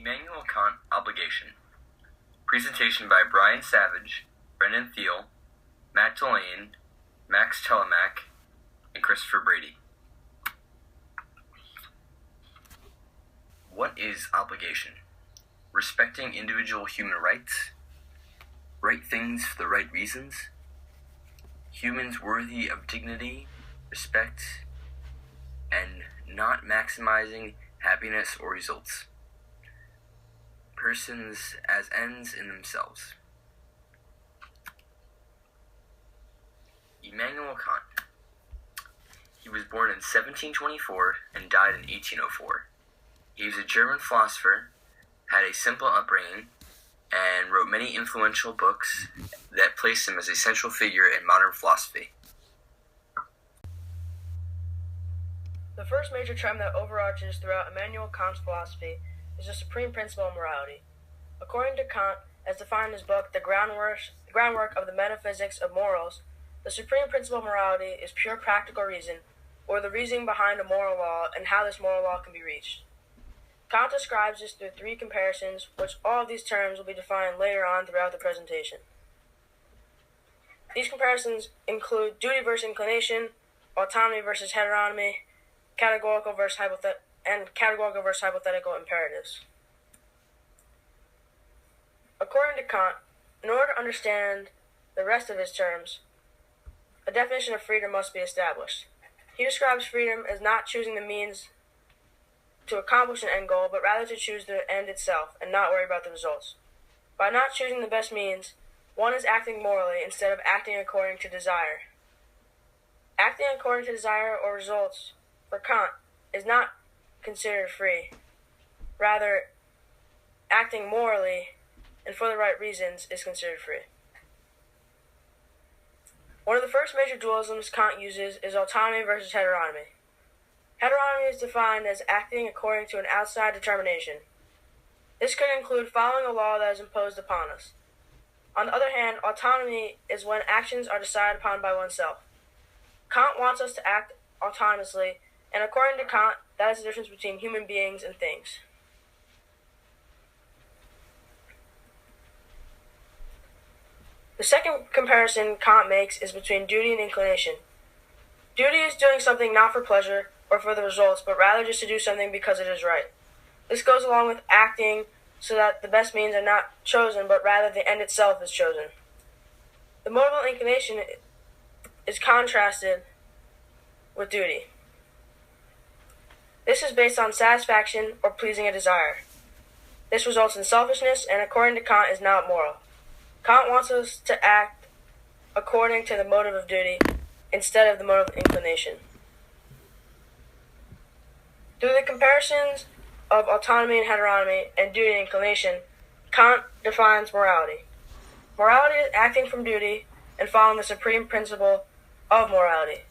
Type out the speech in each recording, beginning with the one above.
Immanuel Kant, Obligation. Presentation by Brian Savage, Brendan Thiel, Matt Delane, Max Telemack, and Christopher Brady. What is obligation? Respecting individual human rights, right things for the right reasons, humans worthy of dignity, respect, and not maximizing happiness or results. Persons as ends in themselves. Immanuel Kant. He was born in 1724 and died in 1804. He was a German philosopher, had a simple upbringing, and wrote many influential books that placed him as a central figure in modern philosophy. The first major trend that overarches throughout Immanuel Kant's philosophy is the supreme principle of morality. According to Kant, as defined in his book, The Groundwork of the Metaphysics of Morals, the supreme principle of morality is pure practical reason, or the reasoning behind a moral law and how this moral law can be reached. Kant describes this through three comparisons, which all of these terms will be defined later on throughout the presentation. These comparisons include duty versus inclination, autonomy versus heteronomy, categorical versus hypothetical imperatives. According to Kant, in order to understand the rest of his terms, a definition of freedom must be established. He describes freedom as not choosing the means to accomplish an end goal, but rather to choose the end itself and not worry about the results. By not choosing the best means, one is acting morally instead of acting according to desire. Acting according to desire or results, for Kant, is not considered free. Rather, acting morally and for the right reasons is considered free. One of the first major dualisms Kant uses is autonomy versus heteronomy. Heteronomy is defined as acting according to an outside determination. This could include following a law that is imposed upon us. On the other hand, autonomy is when actions are decided upon by oneself. Kant wants us to act autonomously, and according to Kant, that is the difference between human beings and things. The second comparison Kant makes is between duty and inclination. Duty is doing something not for pleasure or for the results, but rather just to do something because it is right. This goes along with acting so that the best means are not chosen, but rather the end itself is chosen. The motive of inclination is contrasted with duty. This is based on satisfaction or pleasing a desire. This results in selfishness and, according to Kant, is not moral. Kant wants us to act according to the motive of duty instead of the motive of inclination. Through the comparisons of autonomy and heteronomy and duty and inclination, Kant defines morality. Morality is acting from duty and following the supreme principle of morality.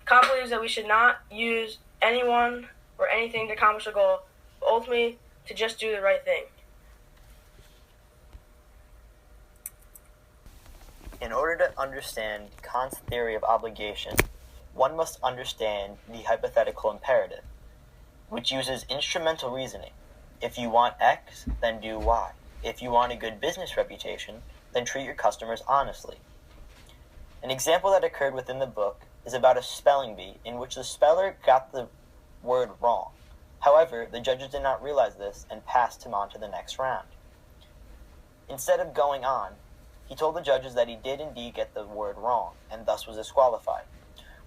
Kant believes that we should not use anyone or anything to accomplish a goal, but ultimately to just do the right thing. In order to understand Kant's theory of obligation, one must understand the hypothetical imperative, which uses instrumental reasoning. If you want X, then do Y. If you want a good business reputation, then treat your customers honestly. An example that occurred within the book is about a spelling bee in which the speller got the word wrong. However, the judges did not realize this and passed him on to the next round. Instead of going on, he told the judges that he did indeed get the word wrong and thus was disqualified.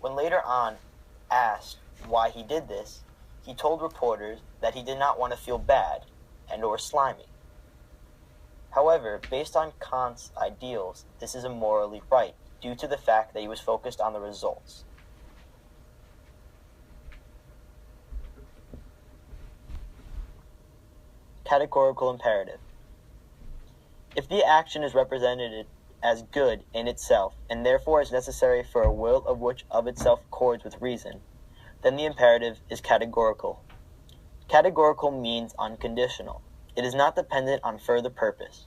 When later on asked why he did this, he told reporters that he did not want to feel bad and or slimy. However, based on Kant's ideals, this is immorally right due to the fact that he was focused on the results. Categorical imperative. If the action is represented as good in itself, and therefore is necessary for a will of which of itself accords with reason, then the imperative is categorical. Categorical means unconditional. It is not dependent on further purpose,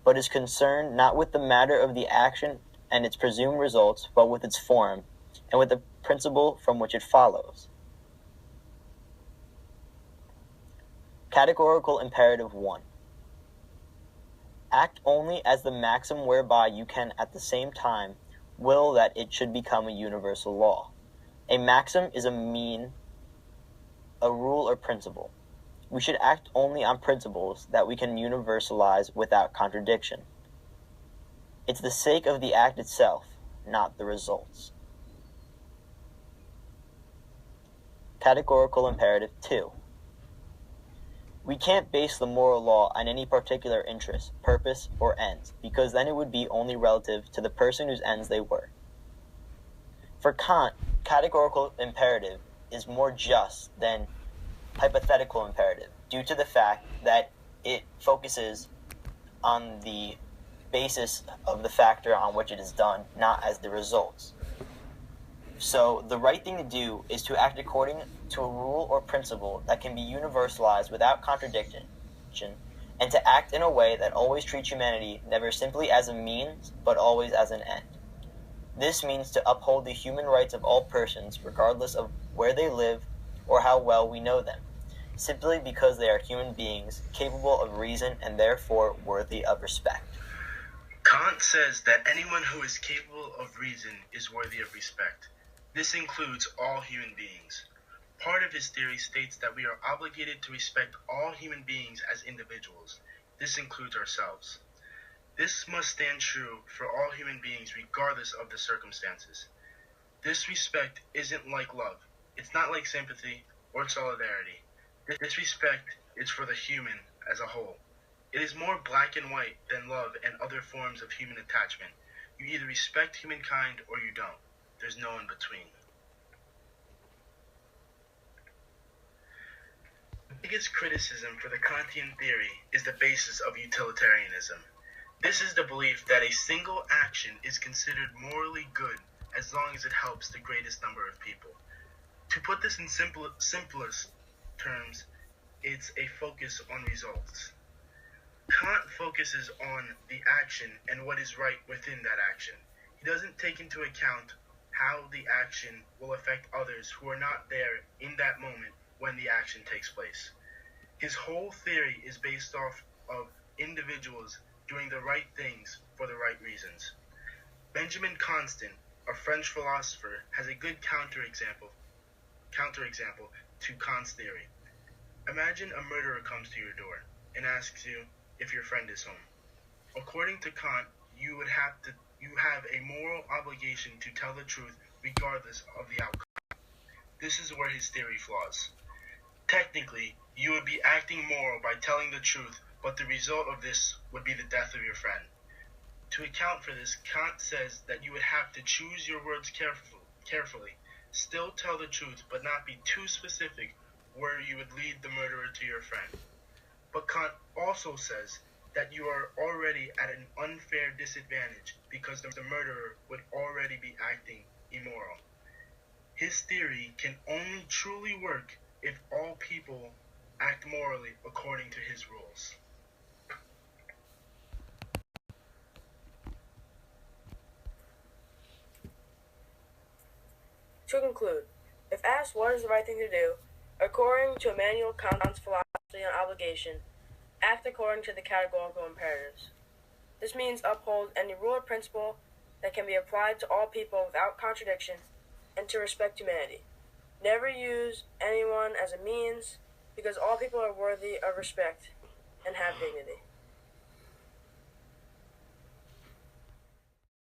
but is concerned not with the matter of the action and its presumed results, but with its form, and with the principle from which it follows. Categorical imperative 1. Act only as the maxim whereby you can at the same time will that it should become a universal law. A maxim is a mean, a rule or principle. We should act only on principles that we can universalize without contradiction. It's the sake of the act itself, not the results. Categorical imperative 2. We can't base the moral law on any particular interest, purpose, or ends, because then it would be only relative to the person whose ends they were. For Kant, categorical imperative is more just than hypothetical imperative, due to the fact that it focuses on the basis of the factor on which it is done, not as the results. So the right thing to do is to act according to a rule or principle that can be universalized without contradiction, and to act in a way that always treats humanity never simply as a means, but always as an end. This means to uphold the human rights of all persons, regardless of where they live or how well we know them, simply because they are human beings capable of reason and therefore worthy of respect. Kant says that anyone who is capable of reason is worthy of respect. This includes all human beings. Part of his theory states that we are obligated to respect all human beings as individuals. This includes ourselves. This must stand true for all human beings regardless of the circumstances. This respect isn't like love. It's not like sympathy or solidarity. This respect is for the human as a whole. It is more black and white than love and other forms of human attachment. You either respect humankind or you don't. There's no in between. The biggest criticism for the Kantian theory is the basis of utilitarianism. This is the belief that a single action is considered morally good as long as it helps the greatest number of people. To put this in simplest terms, it's a focus on results. Kant focuses on the action and what is right within that action. He doesn't take into account how the action will affect others who are not there in that moment when the action takes place. His whole theory is based off of individuals doing the right things for the right reasons. Benjamin Constant, a French philosopher, has a good counterexample to Kant's theory. Imagine a murderer comes to your door and asks you if your friend is home. According to Kant, you have a moral obligation to tell the truth regardless of the outcome. This is where his theory flaws. Technically, you would be acting moral by telling the truth, but the result of this would be the death of your friend. To account for this, Kant says that you would have to choose your words carefully, still tell the truth, but not be too specific where you would lead the murderer to your friend. But Kant also says that you are already at an unfair disadvantage because the murderer would already be acting immoral. His theory can only truly work if all people act morally according to his rules. To conclude, if asked what is the right thing to do, according to Immanuel Kant's philosophy on obligation, act according to the categorical imperatives. This means uphold any rule or principle that can be applied to all people without contradiction, and to respect humanity. Never use anyone as a means, because all people are worthy of respect and have dignity.